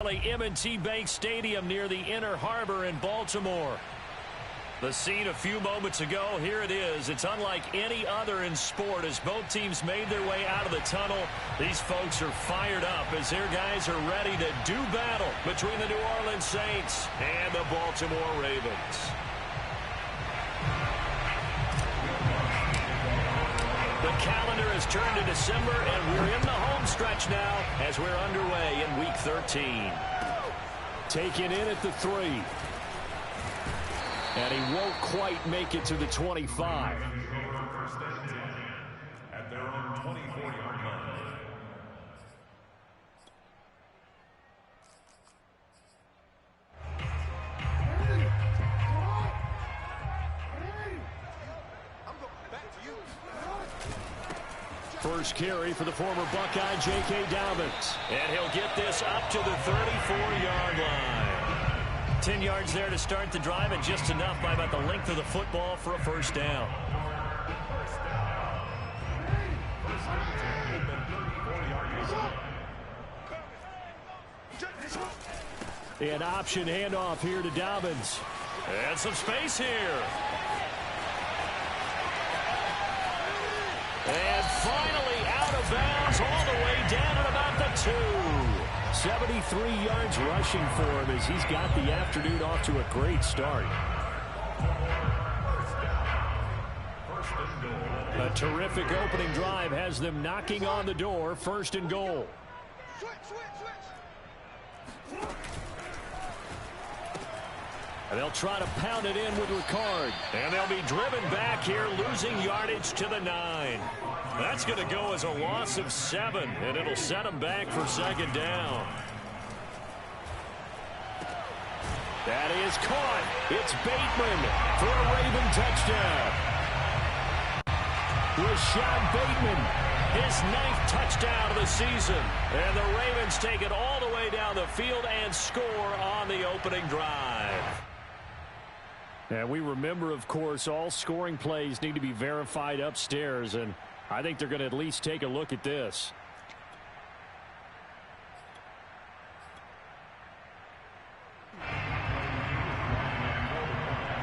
M&T Bank Stadium near the Inner Harbor in Baltimore. The scene a few moments ago, here it is. It's unlike any other in sport as both teams made their way out of the tunnel. These folks are fired up as their guys are ready to do battle between the New Orleans Saints and the Baltimore Ravens. The calendar has turned to December, and we're in the home stretch now as we're underway in Week 13. Taken in at the 3. And he won't quite make it to the 25. At their own 24-yard line. First carry for the former Buckeye, J.K. Dobbins. And he'll get this up to the 34-yard line. 10 yards there to start the drive, and just enough by about the length of the football for a first down. An option handoff here to Dobbins. And some space here. And finally out of bounds all the way down at about the 2. 73 yards rushing for him as he's got the afternoon off to a great start. A terrific opening drive has them knocking on the door. First and goal. And they'll try to pound it in with Ricard. And they'll be driven back here, losing yardage to the 9. That's going to go as a loss of 7, and it'll set them back for second down. That is caught. It's Bateman for a Raven touchdown. Rashad Bateman, his 9th touchdown of the season. And the Ravens take it all the way down the field and score on the opening drive. And we remember, of course, all scoring plays need to be verified upstairs, and I think they're going to at least take a look at this.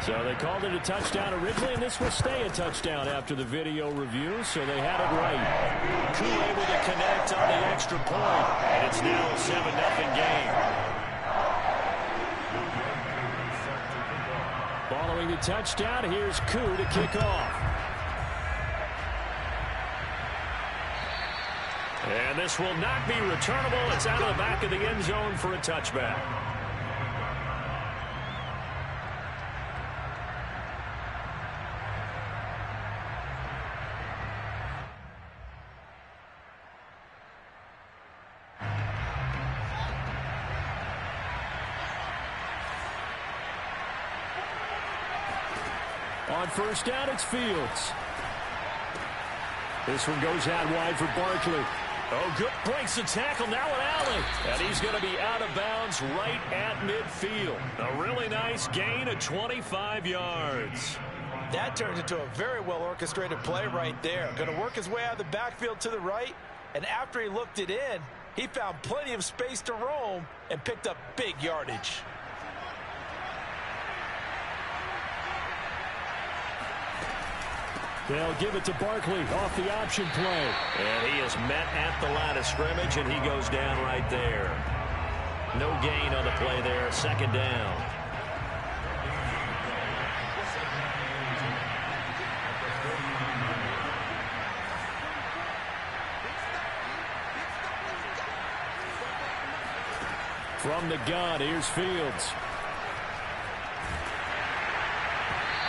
So they called it a touchdown originally, and this will stay a touchdown after the video review, so they had it right. Koo able to connect on the extra point, and it's now a 7-0 game. Following the touchdown, here's Koo to kick off. And this will not be returnable. It's out of the back of the end zone for a touchback. On first down, it's Fields. This one goes out wide for Barkley. Oh, good. Breaks the tackle. Now an alley. And he's going to be out of bounds right at midfield. A really nice gain of 25 yards. That turns into a very well-orchestrated play right there. Going to work his way out of the backfield to the right. And after he looked it in, he found plenty of space to roam and picked up big yardage. They'll give it to Barkley off the option play. And he is met at the line of scrimmage, and he goes down right there. No gain on the play there. Second down. From the gun, here's Fields.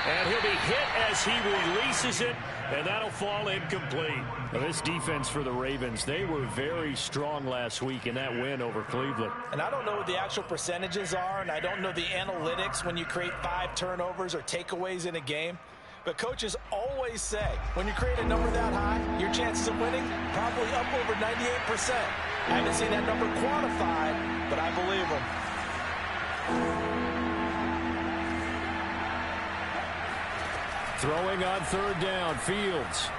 And he'll be hit as he releases it, and that'll fall incomplete. Now, this defense for the Ravens, they were very strong last week in that win over Cleveland. And I don't know what the actual percentages are, and I don't know the analytics when you create 5 turnovers or takeaways in a game. But coaches always say, when you create a number that high, your chances of winning probably up over 98%. I haven't seen that number quantified, but I believe them. Throwing on third down, Fields.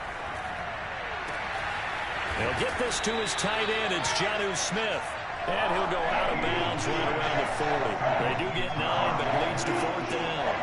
They'll get this to his tight end. It's Jonnu Smith. And he'll go out of bounds right around the 40. They do get 9, but it leads to 4th down.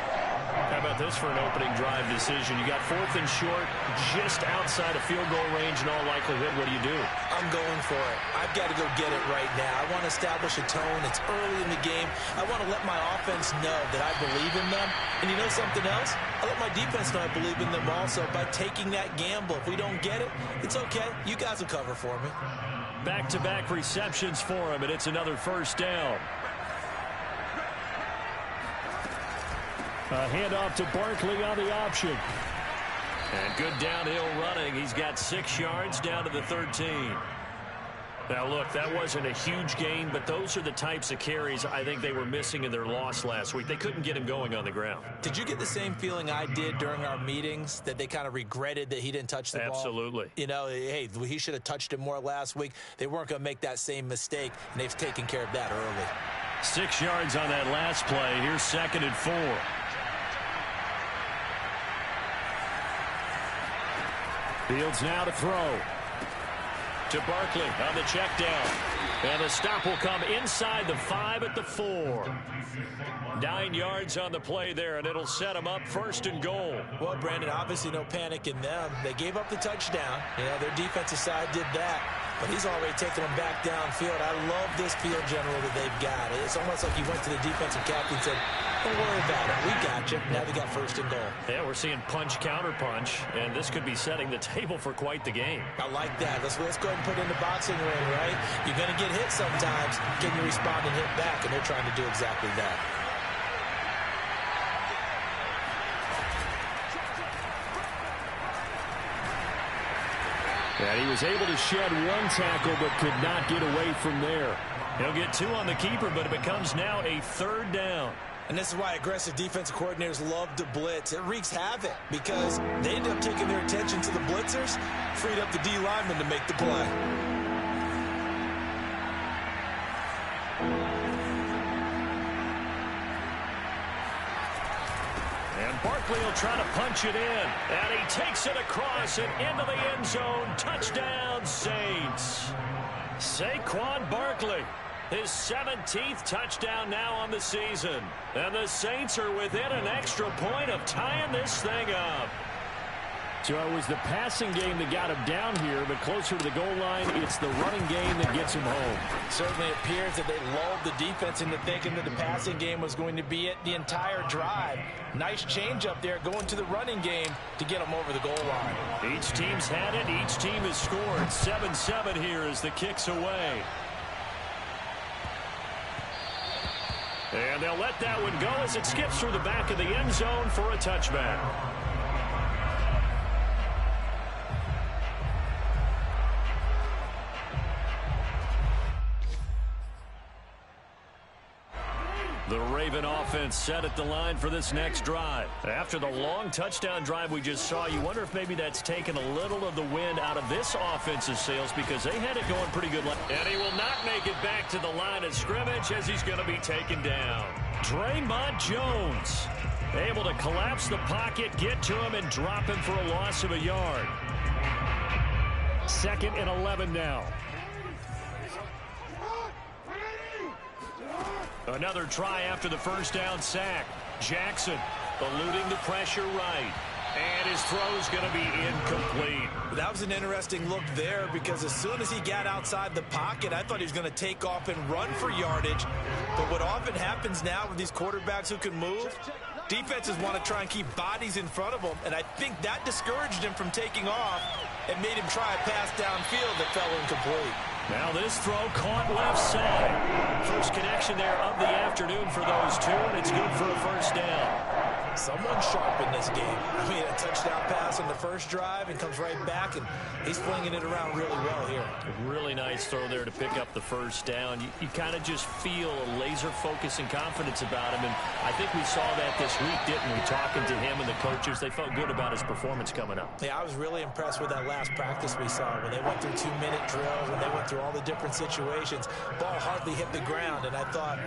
How about this for an opening drive decision? You got 4th and short, just outside of field goal range in all likelihood. What do? I'm going for it. I've got to go get it right now. I want to establish a tone. It's early in the game. I want to let my offense know that I believe in them. And you know something else? I let my defense know I believe in them also by taking that gamble. If we don't get it, it's okay. You guys will cover for me. Back-to-back receptions for him, and it's another 1st down. A handoff to Barkley on the option. And good downhill running. He's got 6 yards down to the 13. Now, look, that wasn't a huge gain, but those are the types of carries I think they were missing in their loss last week. They couldn't get him going on the ground. Did you get the same feeling I did during our meetings, that they kind of regretted that he didn't touch the ball? Absolutely. You know, hey, he should have touched it more last week. They weren't going to make that same mistake, and they've taken care of that early. 6 yards on that last play. Here's 2nd and 4. Fields now to throw. To Barkley on the check down. And the stop will come inside the 5 at the 4. 9 yards on the play there, and it'll set them up 1st and goal. Well, Brandon, obviously no panic in them. They gave up the touchdown. You know, their defensive side did that. But he's already taken them back downfield. I love this field general that they've got. It's almost like he went to the defensive captain and said, don't worry about it. We got you. Now they got 1st and goal. Yeah, we're seeing punch, counter punch, and this could be setting the table for quite the game. I like that. Let's go ahead and put in the boxing ring, right? You're going to get hit sometimes. Can you respond and hit back? And they're trying to do exactly that. And he was able to shed 1 tackle but could not get away from there. He'll get 2 on the keeper, but it becomes now a 3rd down. And this is why aggressive defensive coordinators love to blitz. It wreaks havoc because they end up taking their attention to the blitzers, freed up the D lineman to make the play. And Barkley will try to punch it in. And he takes it across and into the end zone. Touchdown, Saints. Saquon Barkley. His 17th touchdown now on the season. And the Saints are within an extra point of tying this thing up. So it was the passing game that got him down here, but closer to the goal line, it's the running game that gets him home. Certainly appears that they lulled the defense into thinking that the passing game was going to be it the entire drive. Nice change up there going to the running game to get them over the goal line. Each team's had it. Each team has scored. 7-7 here as the kick's away. And they'll let that one go as it skips through the back of the end zone for a touchback. The Raven offense set at the line for this next drive. After the long touchdown drive we just saw, you wonder if maybe that's taken a little of the wind out of this offense's sails because they had it going pretty good. And he will not make it back to the line of scrimmage as he's going to be taken down. Draymond Jones able to collapse the pocket, get to him, and drop him for a loss of a yard. 2nd and 11 now. Another try after the first down sack. Jackson eluding the pressure right. And his throw's going to be incomplete. That was an interesting look there because as soon as he got outside the pocket, I thought he was going to take off and run for yardage. But what often happens now with these quarterbacks who can move, defenses want to try and keep bodies in front of them. And I think that discouraged him from taking off and made him try a pass downfield that fell incomplete. Now this throw caught left side. First connection there of the afternoon for those two, and it's good for a first down. Someone sharp in this game. I mean, a touchdown pass on the first drive and comes right back, and he's flinging it around really well here. Really nice throw there to pick up the first down. You kind of just feel a laser focus and confidence about him, and I think we saw that this week, didn't we? Talking to him and the coaches, they felt good about his performance coming up. Yeah, I was really impressed with that last practice we saw when they went through 2-minute drills, when they went through all the different situations. Ball hardly hit the ground, and I thought,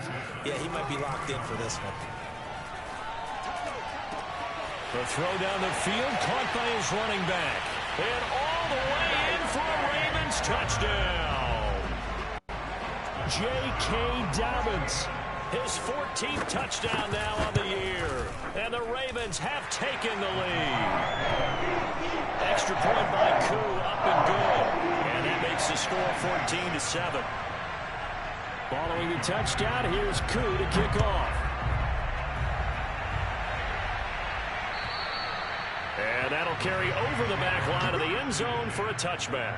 yeah, he might be locked in for this one. The throw down the field, caught by his running back. And all the way in for a Ravens touchdown. J.K. Dobbins. His 14th touchdown now on the year. And the Ravens have taken the lead. Extra point by Koo, up and good. And that makes the score 14-7. Following the touchdown, here's Koo to kick off. And that'll carry over the back line of the end zone for a touchback.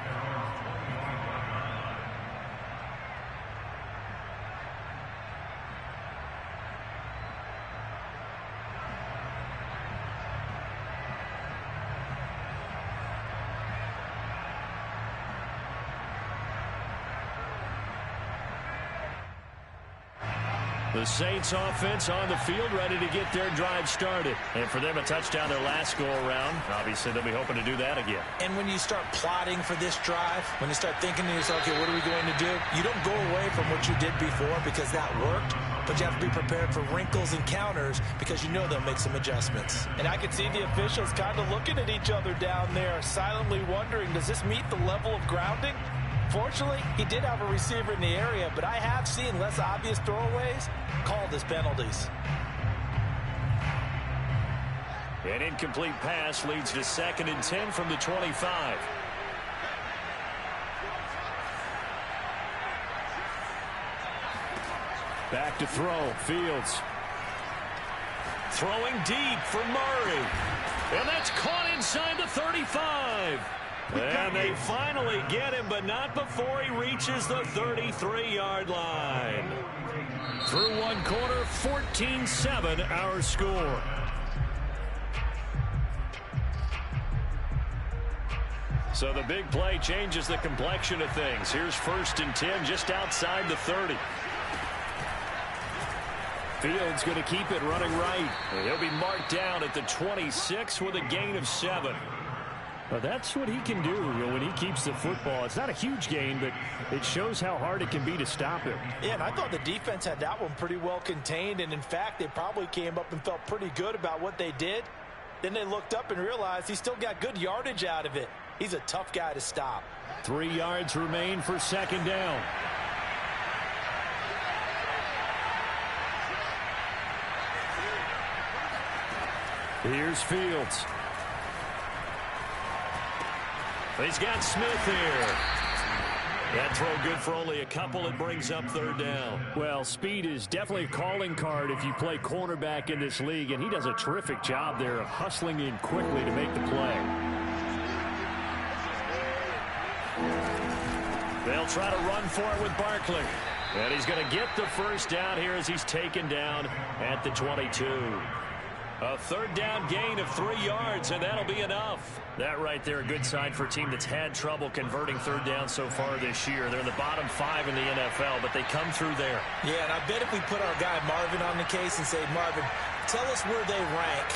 The Saints offense on the field, ready to get their drive started. And for them, a touchdown their last go-around. Obviously, they'll be hoping to do that again. And when you start plotting for this drive, when you start thinking to yourself, okay, what are we going to do? You don't go away from what you did before because that worked, but you have to be prepared for wrinkles and counters because you know they'll make some adjustments. And I can see the officials kind of looking at each other down there, silently wondering, does this meet the level of grounding? Fortunately, he did have a receiver in the area, but I have seen less obvious throwaways called as penalties. An incomplete pass leads to 2nd and 10 from the 25. Back to throw, Fields. Throwing deep for Murray. And that's caught inside the 35. And they finally get him, but not before he reaches the 33-yard line. Through one quarter, 14-7 our score. So the big play changes the complexion of things. Here's 1st and 10 just outside the 30. Fields going to keep it running right. He'll be marked down at the 26 with a gain of 7. Well, that's what he can do when he keeps the football. It's not a huge gain, but it shows how hard it can be to stop him. Yeah, and I thought the defense had that one pretty well contained, and in fact, they probably came up and felt pretty good about what they did. Then they looked up and realized he still got good yardage out of it. He's a tough guy to stop. 3 yards remain for 2nd down. Here's Fields. He's got Smith here. That throw good for only a couple. It brings up 3rd down. Well, speed is definitely a calling card if you play cornerback in this league, and he does a terrific job there of hustling in quickly to make the play. They'll try to run for it with Barkley. And he's going to get the 1st down here as he's taken down at the 22. A 3rd down gain of 3 yards, and that'll be enough. That right there, a good sign for a team that's had trouble converting 3rd down so far this year. They're in the bottom 5 in the NFL, but they come through there. Yeah, and I bet if we put our guy Marvin on the case and say, Marvin, tell us where they rank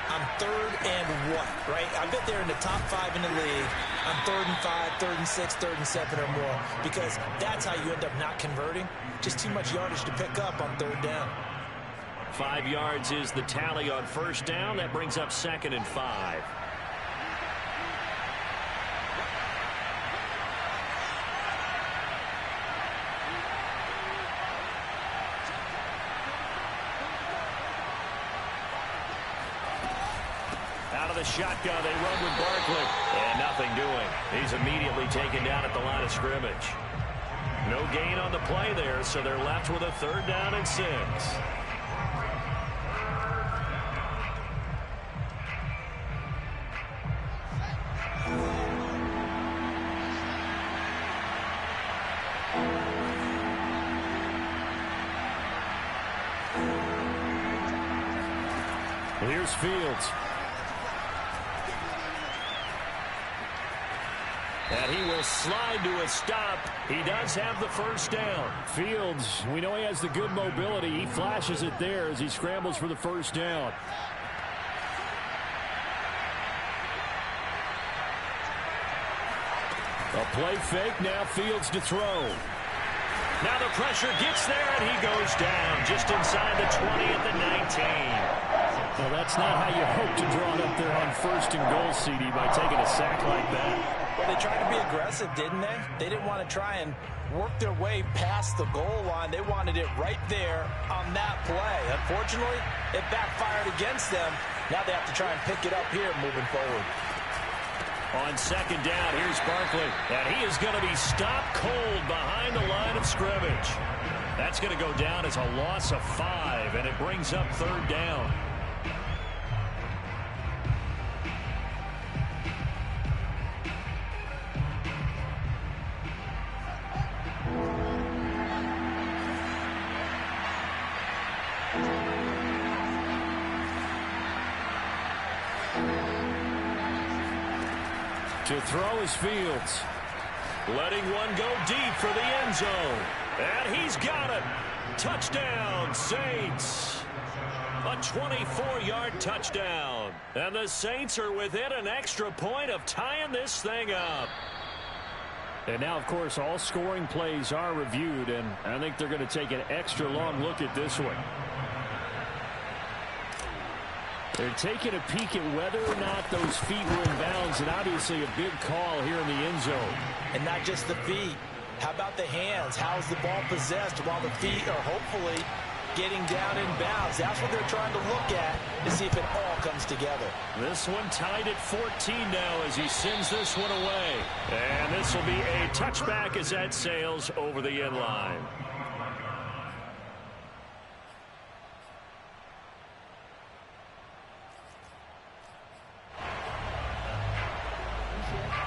on 3rd and what, right? I bet they're in the top 5 in the league on 3rd and 5, 3rd and 6, 3rd and 7 or more, because that's how you end up not converting. Just too much yardage to pick up on 3rd down. 5 yards is the tally on 1st down. That brings up 2nd and 5. Out of the shotgun, they run with Barkley. And nothing doing. He's immediately taken down at the line of scrimmage. No gain on the play there, so they're left with a 3rd down and 6. Here's Fields. And he will slide to a stop. He does have the 1st down. Fields, we know he has the good mobility. He flashes it there as he scrambles for the 1st down. A play fake, now Fields to throw. Now the pressure gets there, and he goes down just inside the 20 at the 19. Well, that's not how you hope to draw it up there on 1st and goal, CD, by taking a sack like that. Well, they tried to be aggressive, didn't they? They didn't want to try and work their way past the goal line. They wanted it right there on that play. Unfortunately, it backfired against them. Now they have to try and pick it up here moving forward. On 2nd down, here's Barkley. And he is going to be stopped cold behind the line of scrimmage. That's going to go down as a loss of 5, and it brings up 3rd down. To throw is Fields. Letting one go deep for the end zone. And he's got it. Touchdown, Saints. A 24-yard touchdown. And the Saints are within an extra point of tying this thing up. And now, of course, all scoring plays are reviewed, and I think they're going to take an extra long look at this one. They're taking a peek at whether or not those feet were in bounds, and obviously a big call here in the end zone. And not just the feet. How about the hands? How's the ball possessed while the feet are hopefully getting down in bounds? That's what they're trying to look at to see if it all comes together. This one tied at 14 now as he sends this one away. And this will be a touchback as that sails over the end line.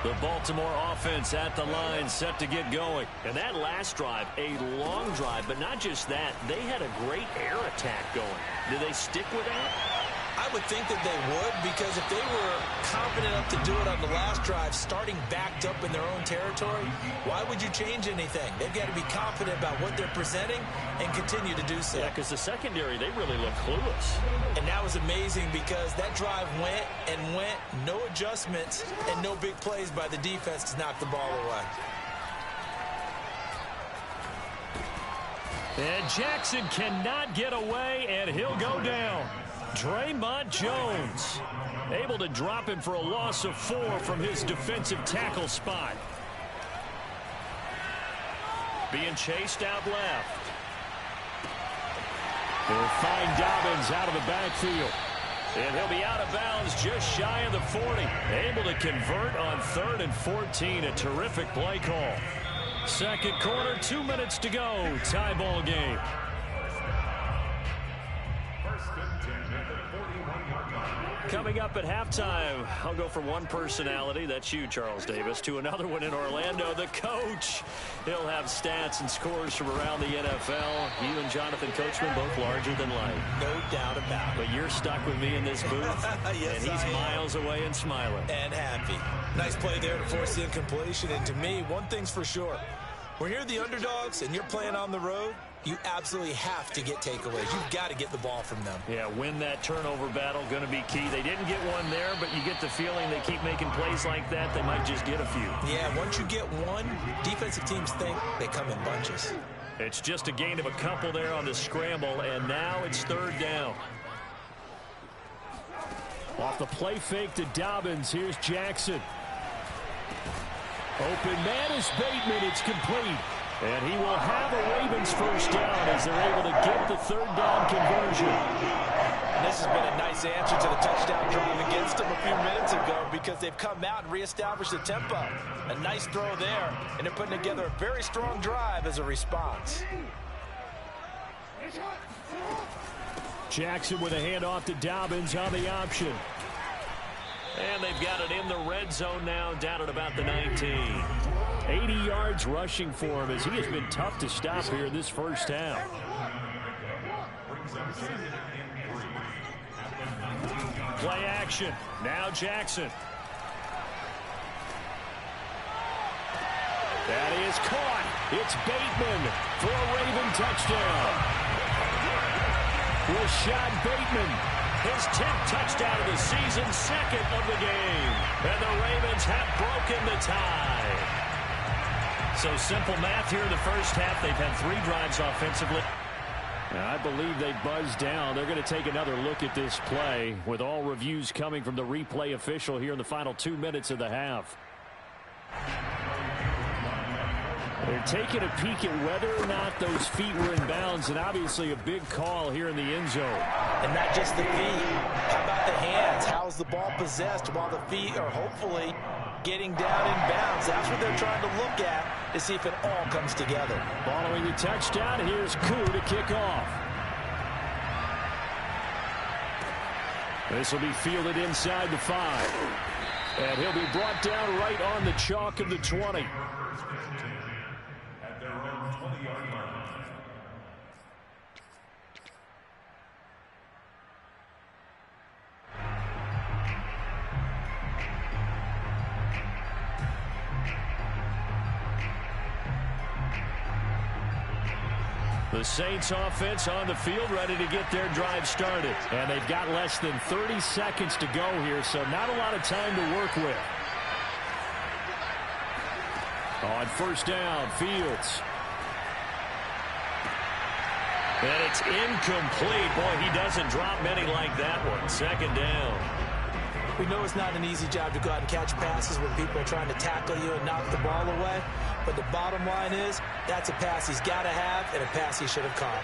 The Baltimore offense at the line, set to get going. And that last drive, a long drive, but not just that. They had a great air attack going. Do they stick with that? I would think that they would, because if they were confident enough to do it on the last drive, starting backed up in their own territory, why would you change anything? They've got to be confident about what they're presenting and continue to do so. Yeah, because the secondary, they really look clueless. And that was amazing because that drive went and went, no adjustments, and no big plays by the defense to knock the ball away. And Jackson cannot get away, and he'll go down. Draymond Jones able to drop him for a loss of 4 from his defensive tackle spot. Being chased out left. They'll find Dobbins out of the backfield. And he'll be out of bounds just shy of the 40. Able to convert on 3rd and 14. A terrific play call. 2nd quarter, 2 minutes to go. Tie ball game. Coming up at halftime, I'll go from one personality, that's you, Charles Davis, to another one in Orlando, the coach. He'll have stats and scores from around the NFL. You and Jonathan Coachman, both larger than life. No doubt about it. But you're stuck with me in this booth, yes, and he's miles away and smiling. And happy. Nice play there to force the incompletion. And to me, one thing's for sure. When you're the underdogs and you're playing on the road, you absolutely have to get takeaways. You've got to get the ball from them. Yeah, win that turnover battle, going to be key. They didn't get one there, but you get the feeling they keep making plays like that, they might just get a few. Yeah, once you get one, defensive teams think they come in bunches. It's just a gain of a couple there on the scramble, and now it's 3rd down. Off the play fake to Dobbins, here's Jackson. Open man is Bateman, it's complete. And he will have a Ravens first down as they're able to get the 3rd down conversion. And this has been a nice answer to the touchdown drive against them a few minutes ago because they've come out and reestablished the tempo. A nice throw there, and they're putting together a very strong drive as a response. Jackson with a handoff to Dobbins on the option. And they've got it in the red zone now, down at about the 19. 80 yards rushing for him as he has been tough to stop here in this first half. Play action. Now Jackson. That is caught. It's Bateman for a Raven touchdown. Rashad Bateman. His 10th touchdown of the season, 2nd of the game. And the Ravens have broken the tie. So simple math here in the first half. They've had 3 drives offensively. I believe they buzzed down. They're going to take another look at this play with all reviews coming from the replay official here in the final 2 minutes of the half. They're taking a peek at whether or not those feet were in bounds, and obviously a big call here in the end zone. And not just the feet. How about the hands? How's the ball possessed while the feet are hopefully getting down in bounds? That's what they're trying to look at to see if it all comes together. Following the touchdown, here's Koo to kick off. This will be fielded inside the 5. And he'll be brought down right on the chalk of the 20. At their own 20-yard line. The Saints offense on the field ready to get their drive started. And they've got less than 30 seconds to go here, so not a lot of time to work with. On first down, Fields. And it's incomplete. Boy, he doesn't drop many like that one. Second down. We know it's not an easy job to go out and catch passes when people are trying to tackle you and knock the ball away. But the bottom line is, that's a pass he's got to have and a pass he should have caught.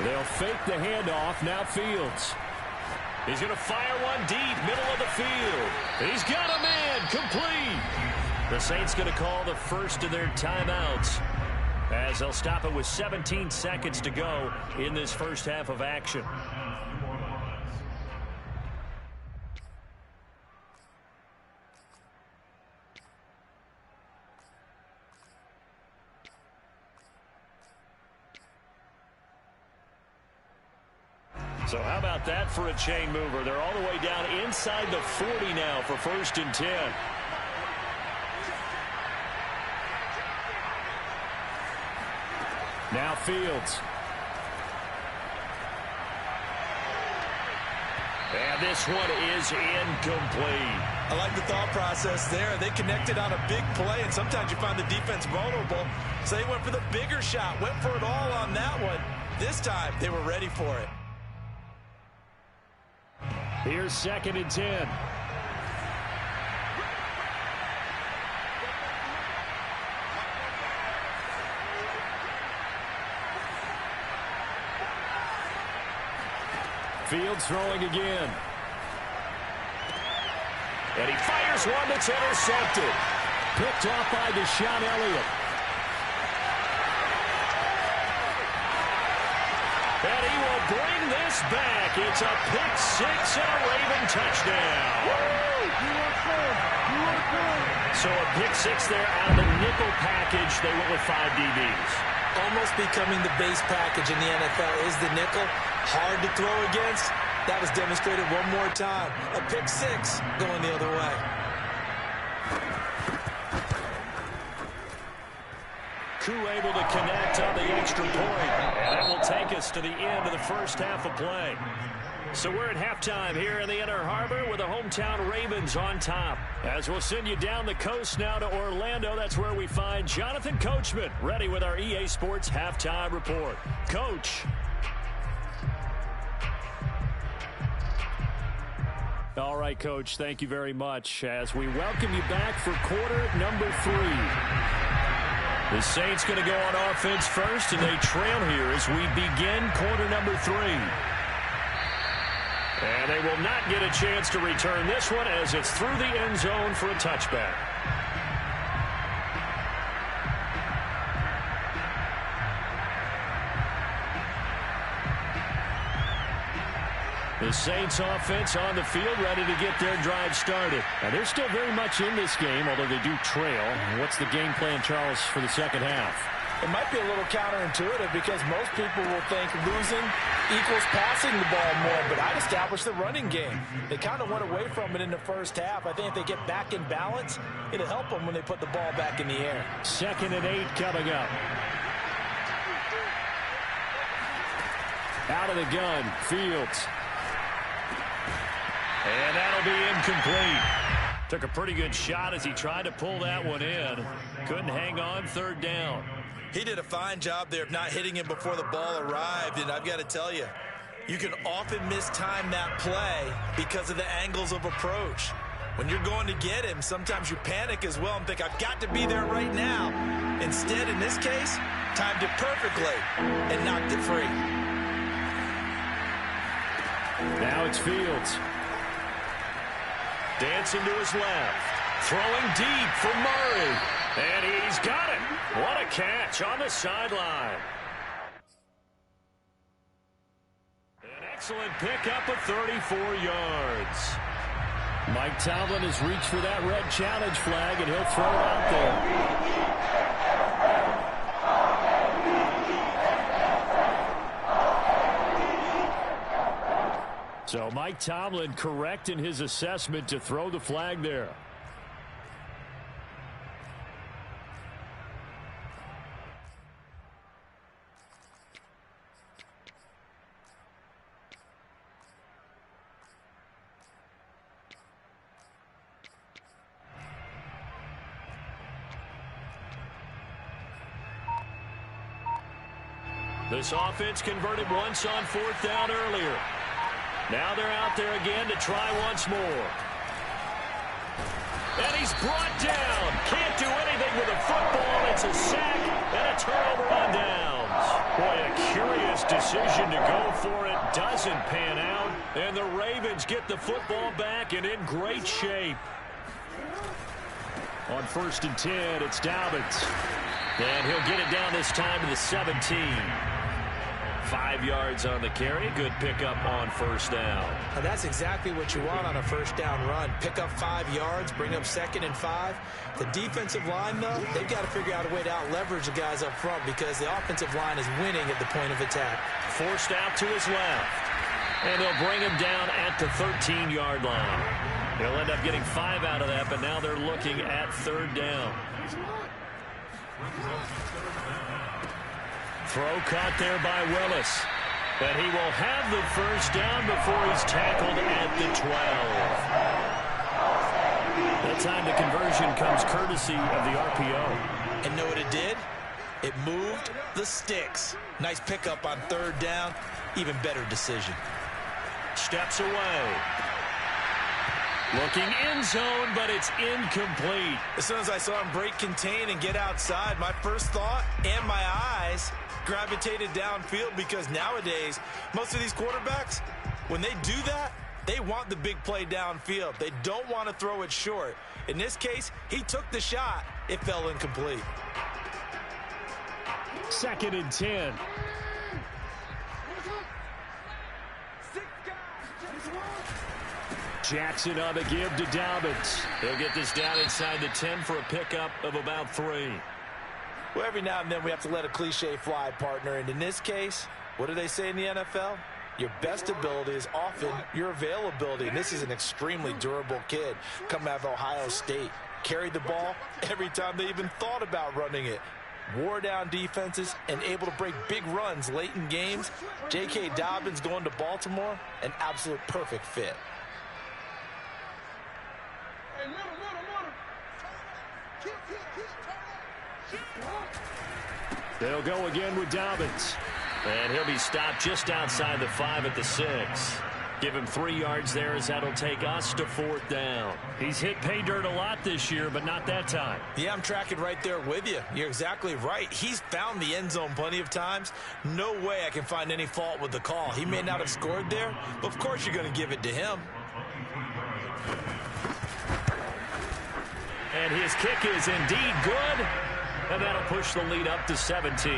They'll fake the handoff. Now Fields. He's going to fire one deep, middle of the field. He's got a man, complete. The Saints going to call the first of their timeouts as they'll stop it with 17 seconds to go in this first half of action. So how about that for a chain mover? They're all the way down inside the 40 now for 1st and 10. Now Fields. And this one is incomplete. I like the thought process there. They connected on a big play, and sometimes you find the defense vulnerable. So they went for the bigger shot, went for it all on that one. This time, they were ready for it. Here's 2nd and 10. Fields throwing again. And he fires one that's intercepted. Picked off by Deshaun Elliott. And he will bring this back. It's a pick six and a Raven touchdown. So a pick six there out of the nickel package. They went with 5 DBs. Almost becoming the base package in the NFL is the nickel. Hard to throw against. That was demonstrated one more time. A pick six going the other way. Koo able to connect on the extra point. And that will take us to the end of the first half of play. So we're at halftime here in the Inner Harbor with the hometown Ravens on top. As we'll send you down the coast now to Orlando, that's where we find Jonathan Coachman ready with our EA Sports halftime report. Coach. All right, Coach, thank you very much as we welcome you back for quarter number 3. The Saints going to go on offense first, and they trail here as we begin quarter number 3. And they will not get a chance to return this one as it's through the end zone for a touchback. The Saints offense on the field ready to get their drive started. Now they're still very much in this game, although they do trail. What's the game plan, Charles, for the second half? It might be a little counterintuitive because most people will think losing equals passing the ball more, but I'd establish the running game. They kind of went away from it in the first half. I think if they get back in balance, it'll help them when they put the ball back in the air. 2nd and 8 coming up. Out of the gun, Fields. And that'll be incomplete. Took a pretty good shot as he tried to pull that one in. Couldn't hang on, 3rd down. He did a fine job there of not hitting him before the ball arrived, and I've got to tell you, you can often mistime that play because of the angles of approach. When you're going to get him, sometimes you panic as well and think, I've got to be there right now. Instead, in this case, timed it perfectly and knocked it free. Now it's Fields. Dancing to his left. Throwing deep for Murray. And he's got it. What a catch on the sideline. An excellent pickup of 34 yards. Mike Tomlin has reached for that red challenge flag, and he'll throw it out there. So Mike Tomlin correct in his assessment to throw the flag there. This offense converted once on 4th down earlier. Now they're out there again to try once more. And he's brought down. Can't do anything with a football. It's a sack and a turnover on downs. Boy, a curious decision to go for it. Doesn't pan out. And the Ravens get the football back and in great shape. On 1st and 10, it's Dobbins. And he'll get it down this time to the 17. 5 yards on the carry. Good pickup on 1st down. Now that's exactly what you want on a 1st down run. Pick up 5 yards, bring up 2nd and 5. The defensive line, though, they've got to figure out a way to out-leverage the guys up front because the offensive line is winning at the point of attack. Forced out to his left. And they'll bring him down at the 13-yard line. He'll end up getting 5 out of that, but now they're looking at 3rd down. Throw caught there by Willis. And he will have the 1st down before he's tackled at the 12. That time the conversion comes courtesy of the RPO. And know what it did? It moved the sticks. Nice pickup on 3rd down. Even better decision. Steps away. Looking end zone, but it's incomplete. As soon as I saw him break contain and get outside, my first thought and my eyes gravitated downfield because nowadays, most of these quarterbacks, when they do that, they want the big play downfield. They don't want to throw it short. In this case, he took the shot. It fell incomplete. 2nd and 10. Jackson on the give to Dobbins. He'll get this down inside the 10 for a pickup of about 3. Well, every now and then we have to let a cliche fly, partner. And in this case, what do they say in the NFL? Your best ability is often your availability. And this is an extremely durable kid coming out of Ohio State. Carried the ball every time they even thought about running it. Wore down defenses and able to break big runs late in games. J.K. Dobbins going to Baltimore, an absolute perfect fit. They'll go again with Dobbins. And he'll be stopped just outside the 5 at the 6. Give him 3 yards there as that'll take us to 4th down. He's hit pay dirt a lot this year, but not that time. Yeah, I'm tracking right there with you. You're exactly right. He's found the end zone plenty of times. No way I can find any fault with the call. He may not have scored there, but of course you're going to give it to him. And his kick is indeed good. And that'll push the lead up to 17.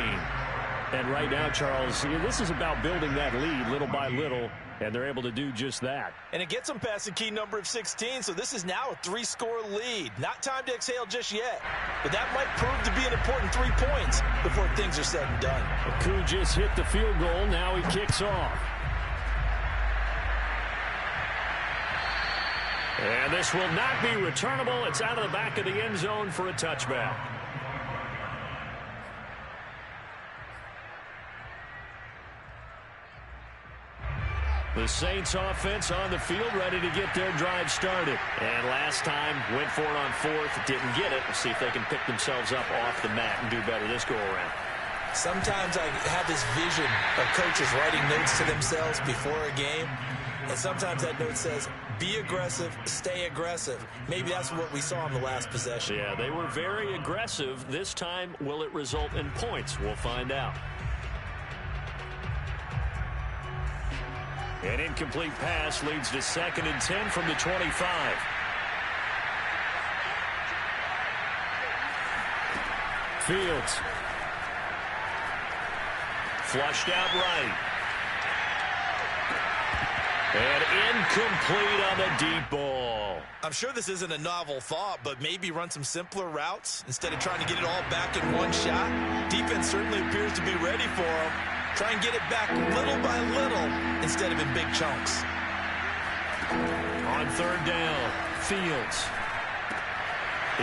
And right now, Charles, this is about building that lead little by little, and they're able to do just that. And it gets them past the key number of 16, so this is now a 3-score lead. Not time to exhale just yet, but that might prove to be an important 3 points before things are said and done. Koo just hit the field goal. Now he kicks off. And this will not be returnable. It's out of the back of the end zone for a touchback. The Saints offense on the field ready to get their drive started. And last time went for it on 4th, didn't get it. We'll see if they can pick themselves up off the mat and do better this go around. Sometimes I have this vision of coaches writing notes to themselves before a game, and sometimes that note says, be aggressive, stay aggressive. Maybe that's what we saw in the last possession. Yeah, they were very aggressive. This time, will it result in points? We'll find out. An incomplete pass leads to 2nd and 10 from the 25. Fields. Flushed out right. And incomplete on the deep ball. I'm sure this isn't a novel thought, but maybe run some simpler routes instead of trying to get it all back in one shot. Defense certainly appears to be ready for him. Try and get it back little by little instead of in big chunks. On 3rd down, Fields.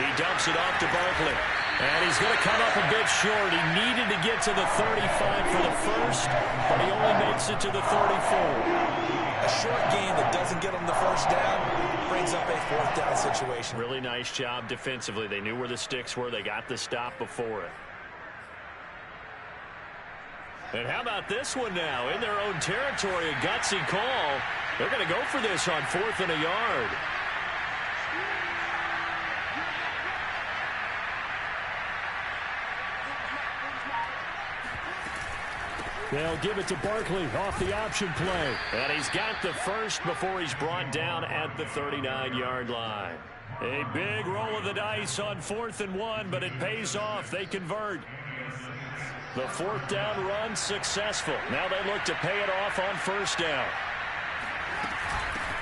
He dumps it off to Barkley. And he's going to come up a bit short. He needed to get to the 35 for the first, but he only makes it to the 34. A short gain that doesn't get him the first down brings up a 4th down situation. Really nice job defensively. They knew where the sticks were. They got the stop before it. And how about this one now? In their own territory, a gutsy call. They're going to go for this on 4th and a yard. They'll give it to Barkley off the option play. And he's got the first before he's brought down at the 39-yard line. A big roll of the dice on 4th and 1, but it pays off. They convert. The 4th down run successful. Now they look to pay it off on 1st down.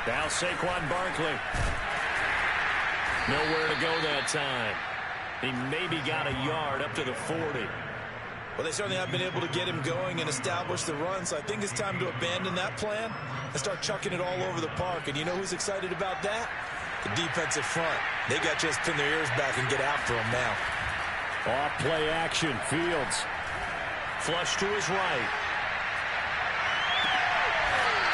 Now Saquon Barkley. Nowhere to go that time. He maybe got a yard up to the 40. Well, they certainly have been able to get him going and establish the run, so I think it's time to abandon that plan and start chucking it all over the park. And you know who's excited about that? The defensive front. They got to just pin their ears back and get after him now. Off play action, Fields. Flush to his right.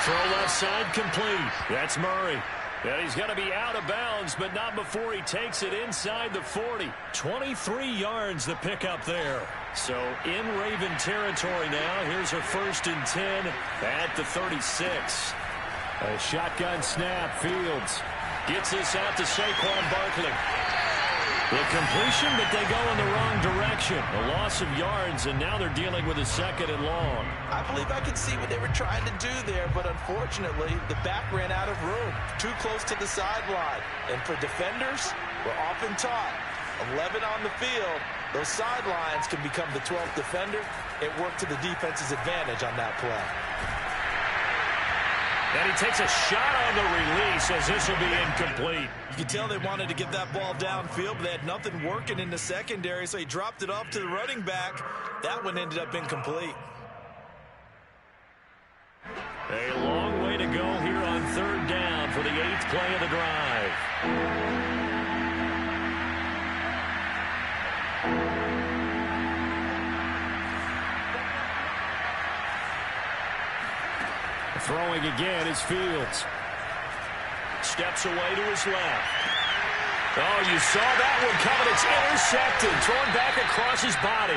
Throw left side complete. That's Murray. And he's going to be out of bounds, but not before he takes it inside the 40. 23 yards the pickup there. So in Raven territory now. Here's a 1st and 10 at the 36. A shotgun snap. Fields gets this out to Saquon Barkley. The completion, but they go in the wrong direction. A loss of yards, and now they're dealing with a 2nd and long. I believe I could see what they were trying to do there, but unfortunately, the back ran out of room. Too close to the sideline. And for defenders, we're often taught, 11 on the field, those sidelines can become the 12th defender. It worked to the defense's advantage on that play. And he takes a shot on the release as this will be incomplete. You can tell they wanted to get that ball downfield, but they had nothing working in the secondary, so he dropped it off to the running back. That one ended up incomplete. A long way to go here on 3rd down for the 8th play of the drive. throwing again is Fields. Steps away to his left. Oh, you saw that one coming. It's intercepted. Thrown back across his body.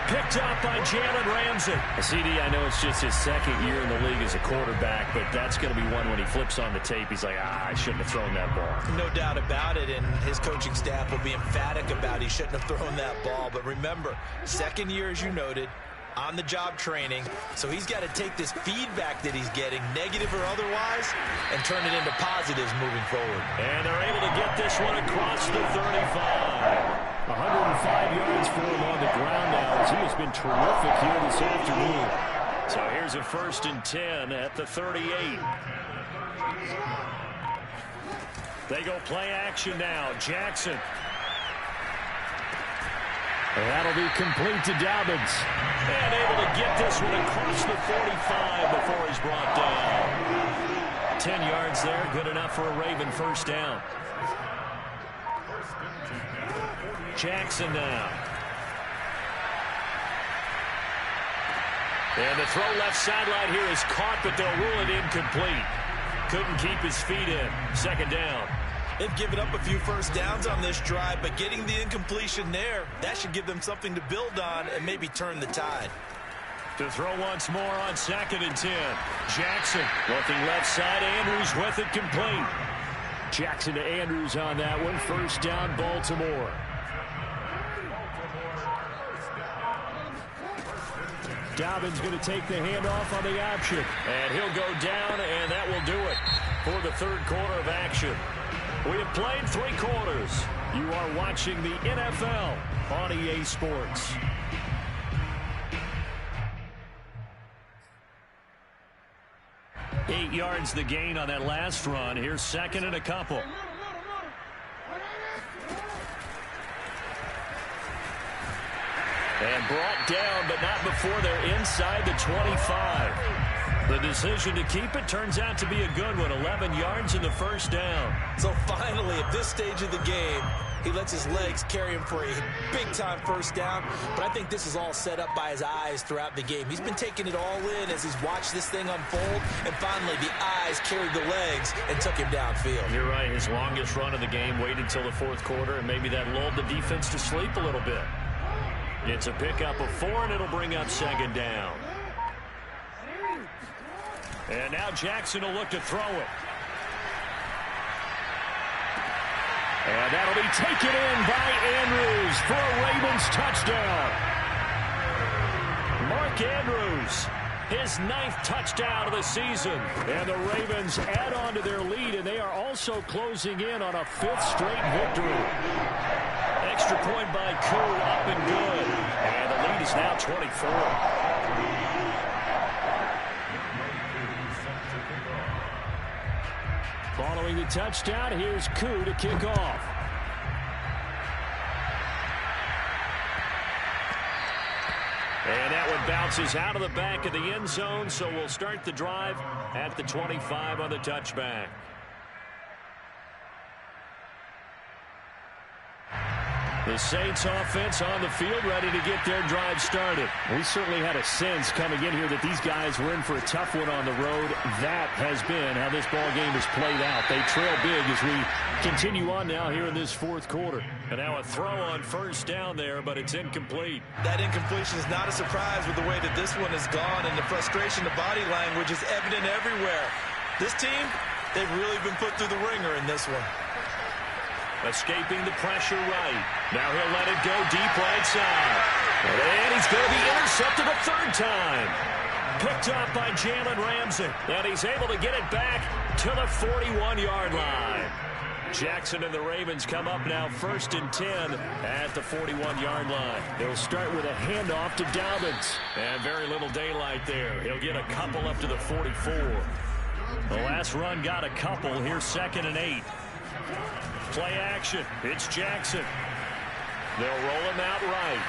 Picked up by Jalen Ramsey. CD, I know it's just his 2nd year in the league as a quarterback, but that's going to be one when he flips on the tape. He's like, I shouldn't have thrown that ball. No doubt about it, and his coaching staff will be emphatic about he shouldn't have thrown that ball. But remember, 2nd year, as you noted, on-the-job training, so he's got to take this feedback that he's getting, negative or otherwise, and turn it into positives moving forward. And they're able to get this one across the 35. 105 yards for him on the ground now, as he has been terrific here this afternoon. So here's a 1st and 10 at the 38. They go play action now. Jackson. And that'll be complete to Dobbins. And able to get this one across the 45 before he's brought down. 10 yards there, good enough for a Raven 1st down. Jackson now. And the throw left sideline here is caught, but they'll rule it incomplete. Couldn't keep his feet in. 2nd down. They've given up a few first downs on this drive, but getting the incompletion there, that should give them something to build on and maybe turn the tide. To throw once more on 2nd and 10. Jackson looking left side. Andrews with it, complete. Jackson to Andrews on that one. First down, Baltimore. Dobbins going to take the handoff on the option. And he'll go down, and that will do it for the third quarter of action. We have played 3 quarters. You are watching the NFL on EA Sports. Eight yards the gain on that last run. Here's 2nd and a couple. And brought down, but not before they're inside the 25. The decision to keep it turns out to be a good one. 11 yards in the first down. So finally, at this stage of the game, he lets his legs carry him for a big-time first down. But I think this is all set up by his eyes throughout the game. He's been taking it all in as he's watched this thing unfold. And finally, the eyes carried the legs and took him downfield. You're right. His longest run of the game waited till the fourth quarter, and maybe that lulled the defense to sleep a little bit. It's a pickup of 4, and it'll bring up 2nd down. And now Jackson will look to throw it. And that'll be taken in by Andrews for a Ravens touchdown. Mark Andrews, his 9th touchdown of the season. And the Ravens add on to their lead, and they are also closing in on a 5th straight victory. Extra point by Koo, up and good. And the lead is now 24. Following the touchdown, here's Koo to kick off. And that one bounces out of the back of the end zone, so we'll start the drive at the 25 on the touchback. The Saints offense on the field, ready to get their drive started. We certainly had a sense coming in here that these guys were in for a tough one on the road. That has been how this ball game has played out. They trail big as we continue on now here in this fourth quarter. And now a throw on first down there, but it's incomplete. That incompletion is not a surprise with the way that this one has gone, and the frustration, the body language is evident everywhere. This team, they've really been put through the ringer in this one. Escaping the pressure right. Now he'll let it go deep right side. And he's going to be intercepted a 3rd time. Picked up by Jalen Ramsey. And he's able to get it back to the 41-yard line. Jackson and the Ravens come up now 1st and 10 at the 41-yard line. They'll start with a handoff to Dobbins. And very little daylight there. He'll get a couple up to the 44. The last run got a couple. Here's 2nd and 8. Play action. It's Jackson. They'll roll him out right.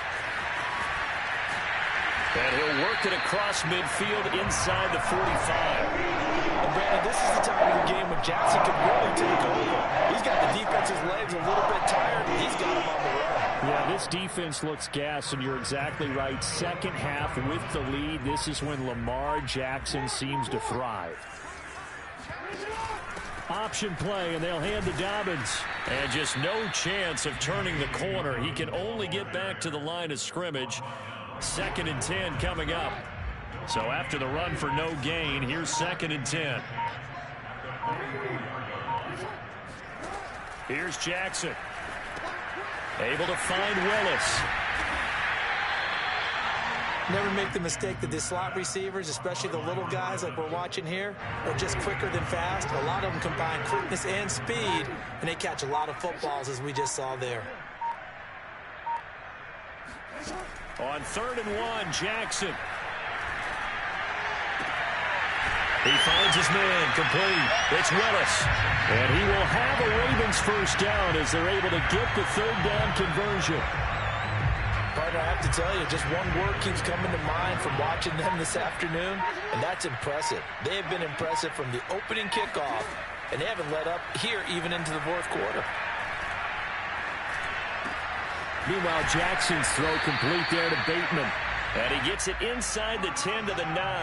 And he'll work it across midfield inside the 45. And Brandon, this is the time of the game when Jackson can really take over. He's got the defense's legs a little bit tired, and he's got him on the run. Yeah, this defense looks gassed, and you're exactly right. Second half with the lead. This is when Lamar Jackson seems to thrive. Option play, and they'll hand to Dobbins. And just no chance of turning the corner. He can only get back to the line of scrimmage. 2nd and 10 coming up. So after the run for no gain, here's 2nd and 10. Here's Jackson. Able to find Willis. Never make the mistake that the slot receivers, especially the little guys like we're watching here, are just quicker than fast. A lot of them combine quickness and speed, and they catch a lot of footballs, as we just saw there. On 3rd and 1, Jackson. He finds his man, complete. It's Willis. And he will have a Ravens first down as they're able to get the 3rd down conversion. Partner, I have to tell you, just one word keeps coming to mind from watching them this afternoon, and that's impressive. They have been impressive from the opening kickoff, and they haven't let up here even into the fourth quarter. Meanwhile, Jackson's throw complete there to Bateman. And he gets it inside the 10 to the 9.